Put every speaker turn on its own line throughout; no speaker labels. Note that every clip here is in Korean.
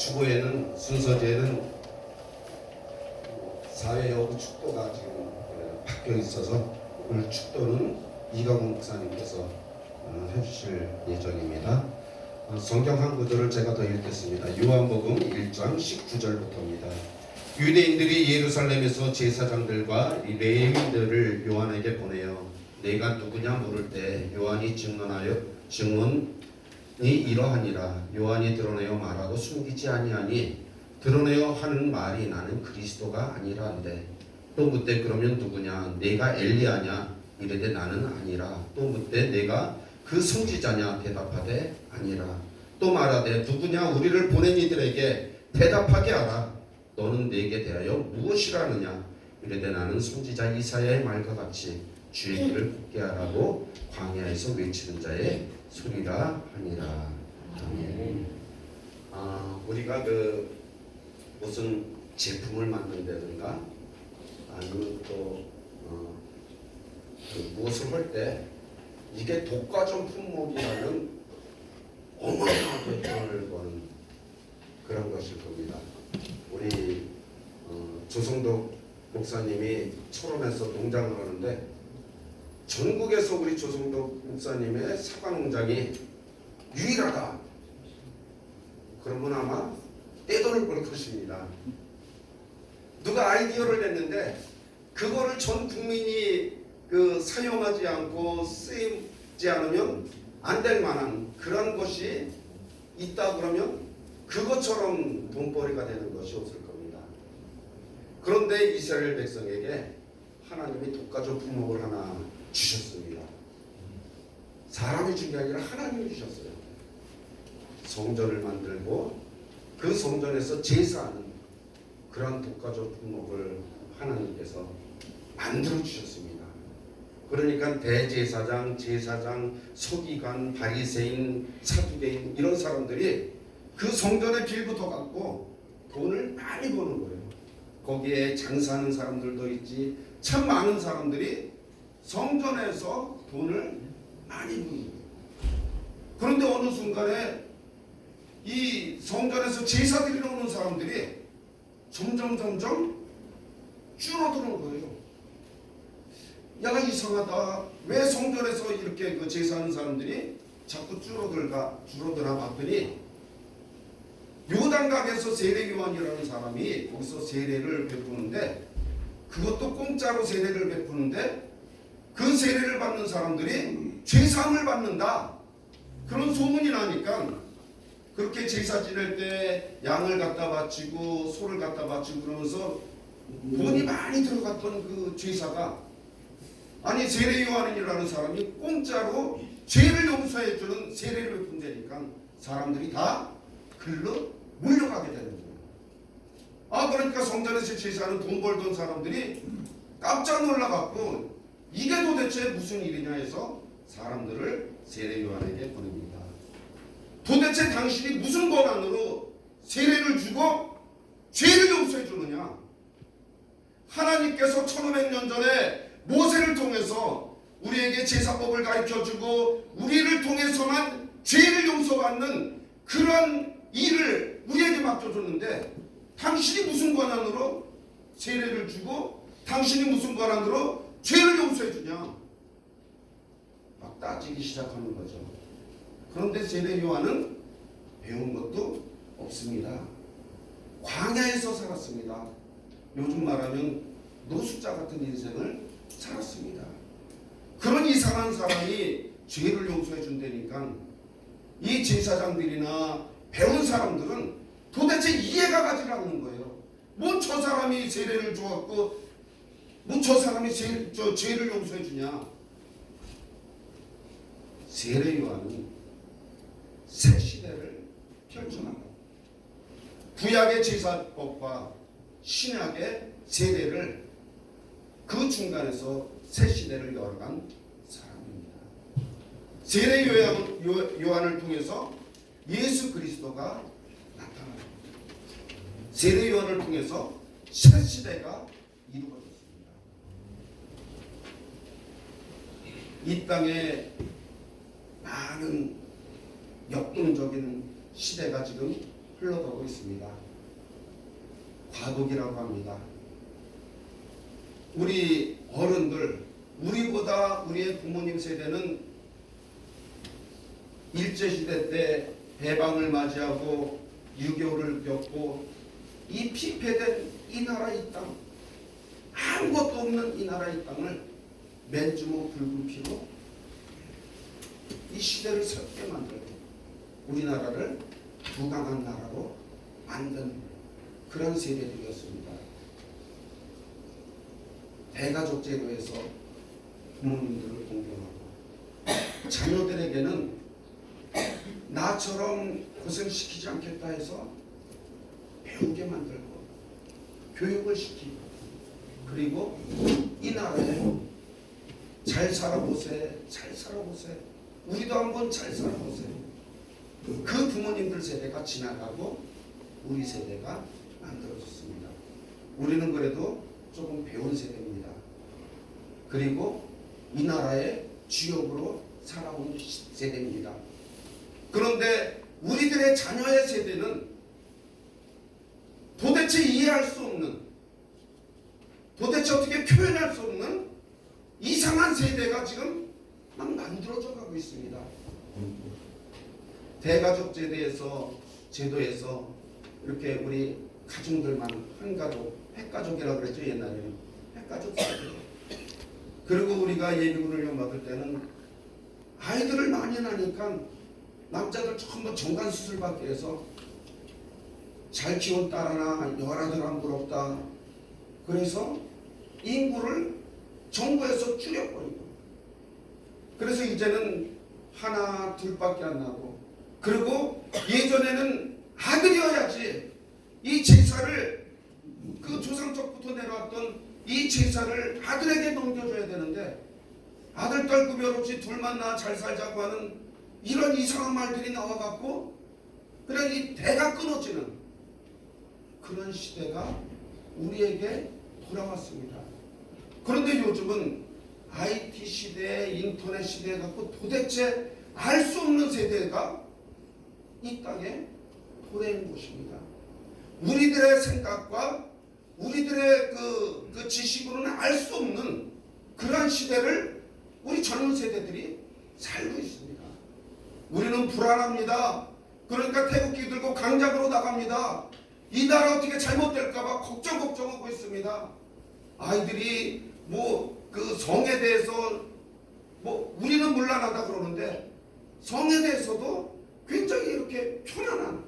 주보에는 순서제에는 사회여부 축도가 지금 바뀌어 있어서 오늘 축도는 이가공 목사님께서 해주실 예정입니다. 성경 한 구절을 제가 더 읽겠습니다. 요한복음 1장 19절부터입니다. 유대인들이 예루살렘에서 제사장들과 레위인들을 요한에게 보내어 내가 누구냐 물을 때 요한이 증언이 이러하니라. 요한이 드러내어 말하고 숨기지 아니하니 드러내어 하는 말이 나는 그리스도가 아니라 한데 또 묻되 그러면 누구냐 내가 엘리야냐 이르되 나는 아니라 또 묻되 내가 그 선지자냐 대답하되 아니라 또 말하되 누구냐 우리를 보낸 이들에게 대답하게 하라. 너는 내게 대하여 무엇이라느냐 이르되 나는 선지자 이사야의 말과 같이 주의 길을 굽게 하라고 광야에서 외치는 자의 소리라 하니라. 아멘. 우리가 무슨 제품을 만든다든가 아니면 또 무엇을 할 때 이게 독과점 품목이라면 어마어마하게 돈을 버는 그런 것일 겁니다. 우리 조성덕 목사님이 철원에서 농장을 하는데 전국에서 우리 조성덕 목사님의 사과 농장이 유일하다. 그러면 아마 떼돈을 벌 것입니다. 누가 아이디어를 냈는데 그거를 전 국민이 사용하지 않고 쓰이지 않으면 안 될 만한 그런 것이 있다 그러면 그것처럼 돈벌이가 되는 것이 없을 겁니다. 그런데 이스라엘 백성에게 하나님이 독과점 품목을 하나 주셨습니다. 사람이 준 게 아니라 하나님이 주셨어요. 성전을 만들고 그 성전에서 제사하는 그런 독과점 품목을 하나님께서 만들어 주셨습니다. 그러니까 대제사장, 제사장, 서기관, 바리새인, 사두개인 이런 사람들이 그 성전의 빌부터 갖고 돈을 많이 버는 거예요. 거기에 장사하는 사람들도 있지 참 많은 사람들이 성전에서 돈을 많이 버는 거예요. 그런데 어느 순간에 이 성전에서 제사 드리러 오는 사람들이 점점 줄어드는 거예요. 야 이상하다. 왜 성전에서 이렇게 제사하는 사람들이 자꾸 줄어드나 봤더니 요단강에서 세례요한이라는 사람이 거기서 세례를 베푸는데 그것도 공짜로 세례를 베푸는데 그 세례를 받는 사람들이 죄사함을 받는다. 그런 소문이 나니까 그렇게 제사 지낼 때 양을 갖다 바치고 소를 갖다 바치고 그러면서 돈이 많이 들어갔던 그 제사가 아니 세례요한이라는 사람이 공짜로 죄를 용서해주는 세례를 베푼다니까 사람들이 다 글로 몰려가게 되는 거예요. 그러니까 성전에서 제사하는 돈 벌던 사람들이 깜짝 놀라갖고 이게 도대체 무슨 일이냐 해서 사람들을 세례요한에게 보냅니다. 도대체 당신이 무슨 권한으로 세례를 주고 죄를 용서해 주느냐? 하나님께서 1500년 전에 모세를 통해서 우리에게 제사법을 가르쳐주고 우리를 통해서만 죄를 용서받는 그런 일을 우리에게 맡겨줬는데 당신이 무슨 권한으로 세례를 주고 당신이 무슨 권한으로 죄를 용서해 주냐? 막 따지기 시작하는 거죠. 그런데 세례 요한은 배운 것도 없습니다. 광야에서 살았습니다. 요즘 말하면 노숙자 같은 인생을 살았습니다. 그런 이상한 사람이 죄를 용서해 준다니까 이 제사장들이나 배운 사람들은 도대체 이해가 가지 않는 거예요. 뭐 저 사람이 세례를 주었고 뭐 저 사람이 죄를 용서해 주냐. 세례 요한은 새 시대를 펼쳐나가요. 구약의 제사법과 신약의 세례를 그 중간에서 새 시대를 열어간 사람입니다. 세례 요한을 통해서 예수 그리스도가 나타납니다. 세례 요한을 통해서 새 시대가 이루어졌습니다. 이 땅에 많은 역동적인 시대가 지금 흘러가고 있습니다. 과도기라고 합니다. 우리 어른들, 우리보다 우리의 부모님 세대는 일제시대 때 해방을 맞이하고 6.25를 겪고 이 피폐된 이 나라 이 땅, 아무것도 없는 이 나라 이 땅을 맨주먹 붉은 피로 이 시대를 새롭게 만들고 우리나라를 부강한 나라로 만든 그런 세대들이었습니다. 대가족 제도에서 부모님들을 공경하고 자녀들에게는 나처럼 고생시키지 않겠다 해서 배우게 만들고 교육을 시키고 그리고 이 나라에 잘 살아보세, 잘 살아보세, 우리도 한번 잘 살아보세. 그 부모님들 세대가 지나가고 우리 세대가 만들어졌습니다. 우리는 그래도 조금 배운 세대입니다. 그리고 이 나라의 주역으로 살아온 세대입니다. 그런데 우리들의 자녀의 세대는 도대체 이해할 수 없는, 도대체 어떻게 표현할 수 없는 이상한 세대가 지금 막 만들어져 가고 있습니다. 대가족 제도에서 이렇게 우리 가족들만 한 가족, 핵가족이라고 그랬죠. 옛날에는 핵가족 세대. 그리고 우리가 예비군을 연받을 때는 아이들을 많이 낳으니까 남자들 전부 정관수술 받기 위해서 잘 키운 딸 하나 열아들 안 부럽다. 그래서 인구를 정부에서 줄여버리고 그래서 이제는 하나 둘밖에 안 나고 그리고 예전에는 아들이어야지 이 제사를 그 조상적부터 내려왔던 이 제사를 아들에게 넘겨줘야 되는데 아들 딸 구별 없이 둘만 낳아 잘 살자고 하는 이런 이상한 말들이 나와갖고 그냥 이 대가 끊어지는 그런 시대가 우리에게 돌아왔습니다. 그런데 요즘은 IT 시대, 인터넷 시대에 갖고 도대체 알 수 없는 세대가 이 땅에 도래한 곳입니다. 우리들의 생각과 우리들의 그 지식으로는 알 수 없는 그러한 시대를 우리 젊은 세대들이 살고 있습니다. 우리는 불안합니다. 그러니까 태극기 들고 강작으로 나갑니다. 이 나라 어떻게 잘못될까봐 걱정하고 있습니다. 아이들이 그 성에 대해서 우리는 문란하다 그러는데 성에 대해서도 굉장히 이렇게 편안한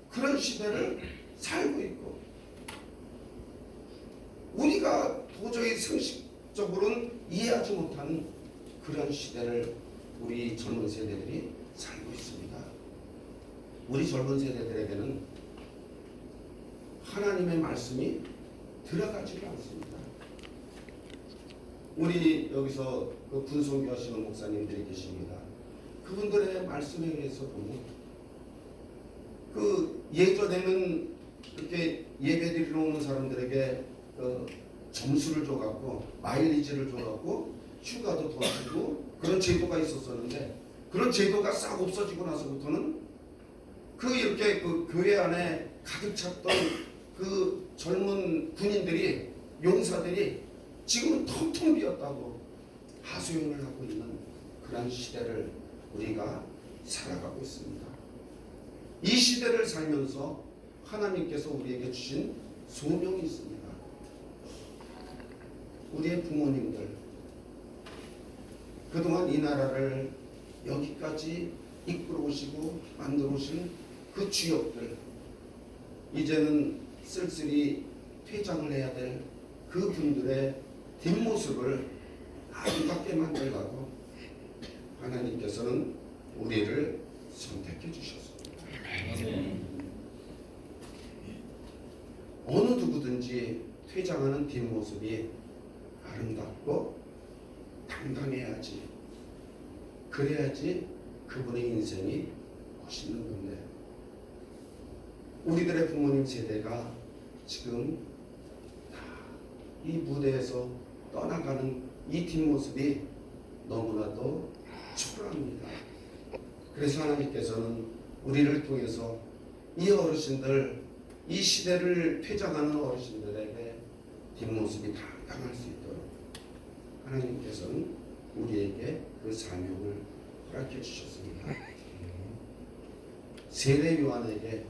그런 시대를 살고 있고 우리가 도저히 상식적으로는 이해하지 못하는 그런 시대를 우리 젊은 세대들이 살고 있습니다. 우리 젊은 세대들에게는 하나님의 말씀이 들어가지가 않습니다. 우리 여기서 그 군송교 하시는 목사님들이 계십니다. 그분들의 말씀에 의해서 보면 그 예전에는 이렇게 예배드리러 오는 사람들에게 그 점수를 줘갖고 마일리지를 줘갖고 휴가도 더 주고 그런 제도가 있었었는데 그런 제도가 싹 없어지고 나서부터는 그 이렇게 그 교회 안에 가득 찼던 그 젊은 군인들이 용사들이 지금은 텅텅 비었다고 하소연을 하고 있는 그런 시대를 우리가 살아가고 있습니다. 이 시대를 살면서 하나님께서 우리에게 주신 소명이 있습니다. 우리의 부모님들 그동안 이 나라를 여기까지 이끌어 오시고 만들어 오신 그 주역들 이제는 쓸쓸히 퇴장을 해야 될 그 분들의 뒷모습을 아름답게 만들라고 하나님께서는 우리를 선택해 주셨습니다. 어느 누구든지 퇴장하는 뒷모습이 아름답고 당당해야지 그래야지 그분의 인생이 멋있는 건데 우리들의 부모님 세대가 지금 이 무대에서 떠나가는 이 뒷모습이 너무나도 초라합니다. 그래서 하나님께서는 우리를 통해서 이 어르신들, 이 시대를 퇴장하는 어르신들에게 뒷모습이 당당할 수 있도록 하나님께서는 우리에게 그 사명을 허락해 주셨습니다. 세례 요한에게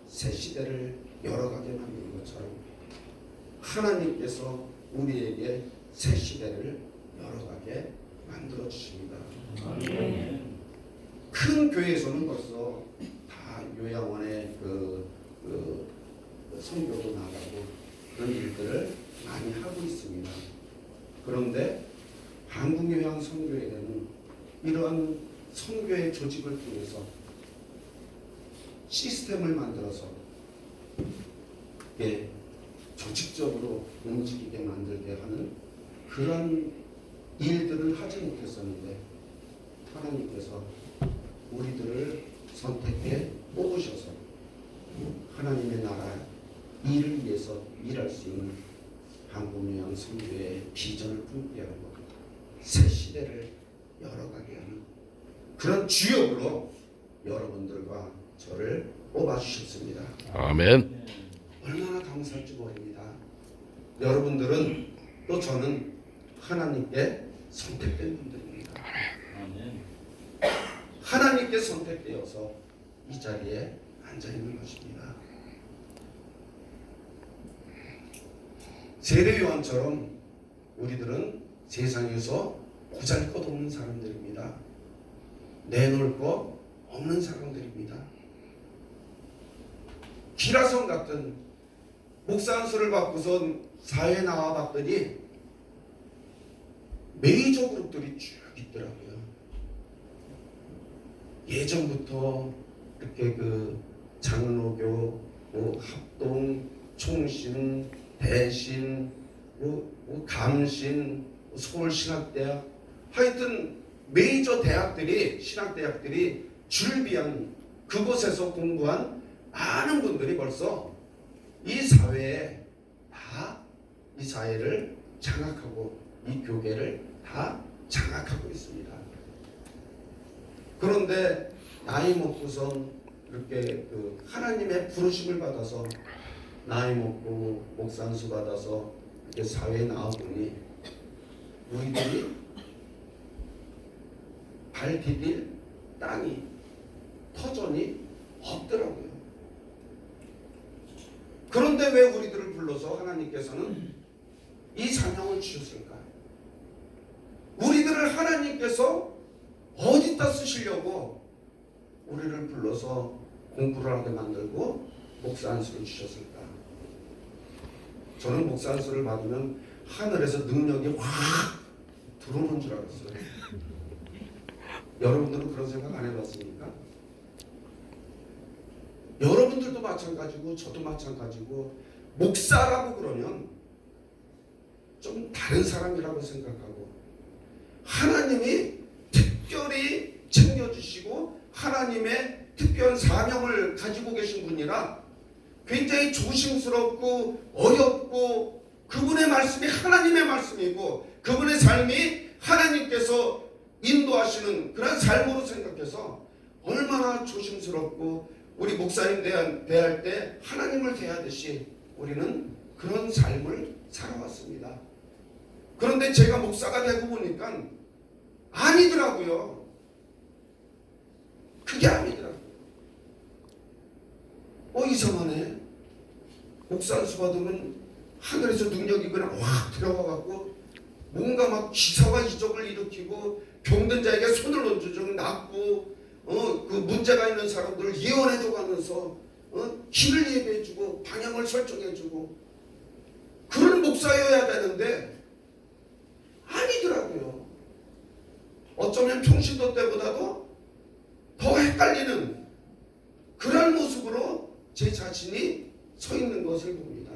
새 시대를 열어가게 만든 것처럼 하나님께서 우리에게 새 시대를 열어가게 만들어 주십니다. 큰 교회에서는 벌써 다 요양원에 선교도 나가고 그런 일들을 많이 하고 있습니다. 그런데 한국요양 선교회는 이러한 선교의 조직을 통해서 시스템을 만들어서 조직적으로 움직이게 만들게 하는 그런 일들을 하지 못했었는데 하나님께서 우리들을 선택해 뽑으셔서 하나님의 나라 일을 위해서 일할 수 있는 한국요양 선교의 비전을 품게 하고 새 시대를 열어가게 하는 그런 주역으로 여러분들과 저를 뽑아주셨습니다.
아멘.
얼마나 감사할지 모릅니다. 여러분들은 또 저는 하나님께 선택된 분들입니다. 하나님께 선택되어서 이 자리에 앉아있는 것입니다. 세례 요한처럼 우리들은 세상에서 보잘것없는 사람들입니다. 내놓을 거 없는 사람들입니다. 기라성 같은 목사 안수를 받고선 사회에 나와봤더니 메이저 그룹들이 쭉 있더라고요. 예전부터 이렇게 장로교, 합동, 총신, 대신, 감신, 서울신학대학 하여튼 메이저 대학들이 신학대학들이 줄비한 그곳에서 공부한 많은 분들이 벌써 이 사회에 다 이 사회를 장악하고 이 교계를 다 장악하고 있습니다. 그런데 나이 먹고선 이렇게 하나님의 부르심을 받아서 나이 먹고 목사 안수 받아서 이렇게 사회에 나와보니 우리들이 발 디딜 땅이 터전이 없더라고요. 그런데 왜 우리들을 불러서 하나님께서는 이 사명을 주셨을까? 우리들을 하나님께서 어디다 쓰시려고 우리를 불러서 공부를 하게 만들고 목사 안수를 주셨을까? 저는 목사 안수를 받으면 하늘에서 능력이 확 들어오는 줄 알았어요. 여러분들은 그런 생각 안 해봤습니까? 여러분들도 마찬가지고 저도 마찬가지고 목사라고 그러면 좀 다른 사람이라고 생각하고 하나님이 특별히 챙겨주시고 하나님의 특별한 사명을 가지고 계신 분이라 굉장히 조심스럽고 어렵고 그분의 말씀이 하나님의 말씀이고 그분의 삶이 하나님께서 인도하시는 그런 삶으로 생각해서 얼마나 조심스럽고 우리 목사님 대할 때 하나님을 대하듯이 우리는 그런 삶을 살아왔습니다. 그런데 제가 목사가 되고 보니까 아니더라고요. 그게 아니더라고요. 이상하네. 목사 안수 받으면 하늘에서 능력이 그냥 확 들어가갖고 뭔가 막 기사와 이적을 일으키고 병든 자에게 손을 얹어줘 낫고 그 문제가 있는 사람들을 예언해줘 가면서 길을 예배해주고 방향을 설정해주고 그런 목사여야 되는데 아니더라고요. 어쩌면 평신도 때보다도 더 헷갈리는 그런 모습으로 제 자신이 서 있는 것을 봅니다.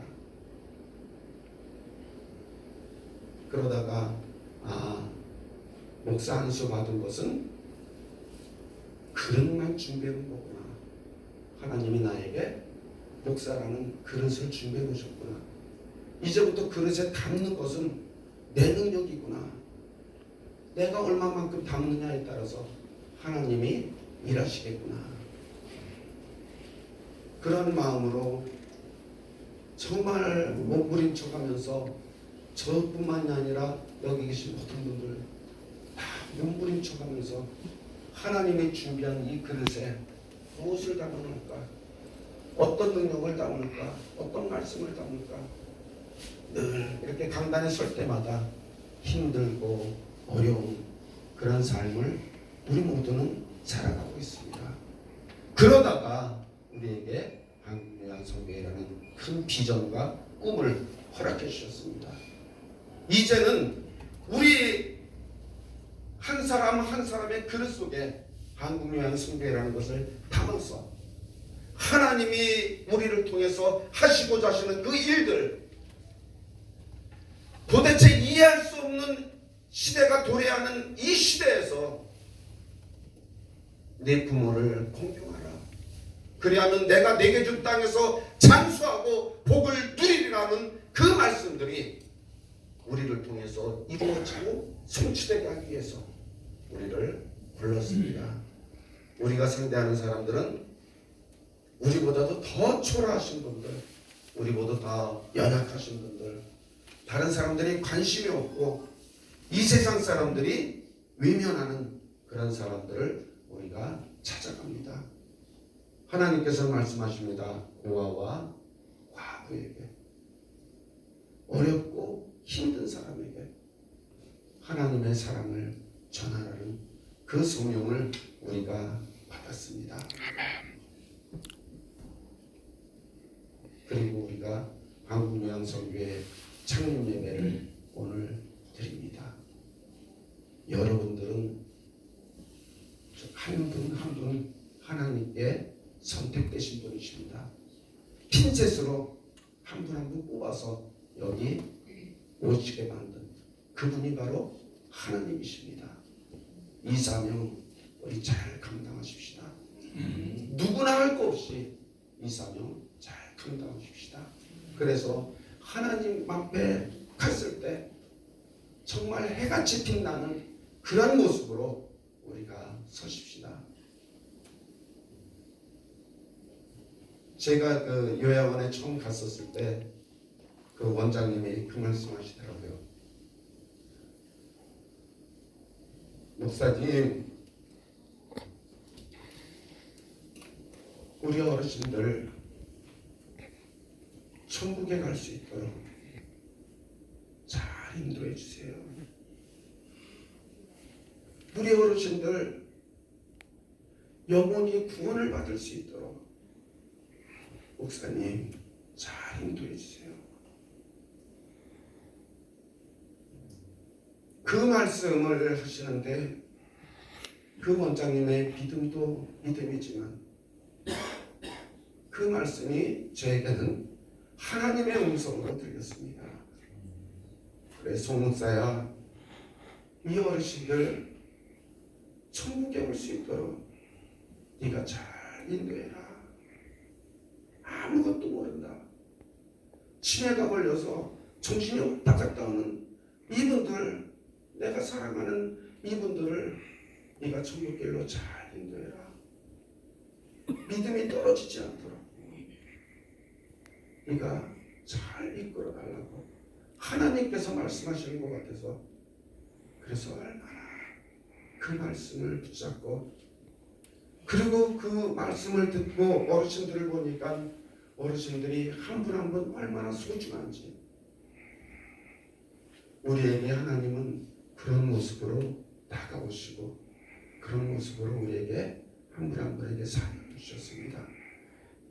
그러다가 목사 안수 받은 것은 그릇만 준비한 거구나. 하나님이 나에게 목사라는 그릇을 준비해 놓으셨구나. 이제부터 그릇에 담는 것은 내 능력이구나. 내가 얼마만큼 담느냐에 따라서 하나님이 일하시겠구나. 그런 마음으로 정말 몸부림쳐가면서 저뿐만이 아니라 여기 계신 모든 분들 다 몸부림쳐가면서 하나님이 준비한 이 그릇에 무엇을 담아놓을까, 어떤 능력을 담을까, 어떤 말씀을 담을까, 늘 이렇게 강단에 설 때마다 힘들고 어려운 그런 삶을 우리 모두는 살아가고 있습니다. 그러다가 우리에게 한국요양성교회라는 큰 비전과 꿈을 허락해 주셨습니다. 이제는 우리 한 사람 한 사람의 그릇 속에 한국요양성교회라는 것을 담아서 하나님이 우리를 통해서 하시고자 하시는 그 일들, 도대체 이해할 수 없는 시대가 도래하는 이 시대에서 내 부모를 공경하라. 그리하면 내가 내게 준 땅에서 장수하고 복을 누리리라는 그 말씀들이 우리를 통해서 이루어지고 성취되게 하기 위해서 우리를 불렀습니다. 우리가 상대하는 사람들은 우리보다도 더 초라하신 분들, 우리보다 더 연약하신 분들, 다른 사람들이 관심이 없고 이 세상 사람들이 외면하는 그런 사람들을 우리가 찾아갑니다. 하나님께서 말씀하십니다. 고아와 과부에게, 어렵고 힘든 사람에게 하나님의 사랑을 전하라는 그 소명을 우리가 받았습니다. 그리고 우리가 한국요양성교회 창립 예배를 오늘 드립니다. 여러분들은 한 분 한 분 하나님께 선택되신 분이십니다. 핀셋으로 한 분 한 분 뽑아서 여기 오시게 만든 그분이 바로 하나님이십니다. 이 사명 우리 잘 감당하십시다. 누구나 할 거 없이 이 사명 잘 감당하십시다. 그래서 하나님 앞에 갔을 때 정말 해같이 빛나는 그런 모습으로 우리가 서십시다. 제가 그 요양원에 처음 갔었을 때 그 원장님이 그 말씀하시더라고요. 목사님, 우리 어르신들 천국에 갈 수 있도록 잘 인도해 주세요. 우리 어르신들 영원히 구원을 받을 수 있도록 목사님 잘 인도해 주세요. 그 말씀을 하시는데 그 원장님의 믿음도 믿음이지만 그 말씀이 저에게는 하나님의 음성으로 들렸습니다. 그래, 송목사야, 이 어르신들 천국에 올 수 있도록 네가 잘 인도해라. 아무것도 모른다, 치매가 걸려서 정신이 바짝 떠오는 이분들, 내가 사랑하는 이분들을 네가 천국길로 잘 인도해라. 믿음이 떨어지지 않도록 네가 잘 이끌어 달라고 하나님께서 말씀하시는 것 같아서, 그래서 얼마나 그 말씀을 붙잡고, 그리고 그 말씀을 듣고 어르신들을 보니까 어르신들이 한 분 한 분 얼마나 소중한지, 우리에게 하나님은 그런 모습으로 다가오시고 그런 모습으로 우리에게 한 분 한 분에게 사명을 주셨습니다.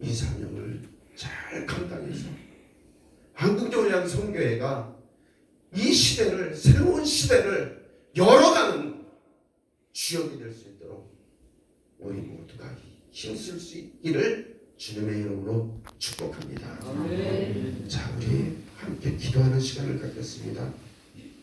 이 사명을 잘 감당해서 한국요양성교회가 이 시대를, 새로운 시대를 열어가는 주역이 될 수 있도록 우리 모두가 힘쓸 수 있기를 주님의 이름으로 축복합니다. 자, 우리 함께 기도하는 시간을 갖겠습니다.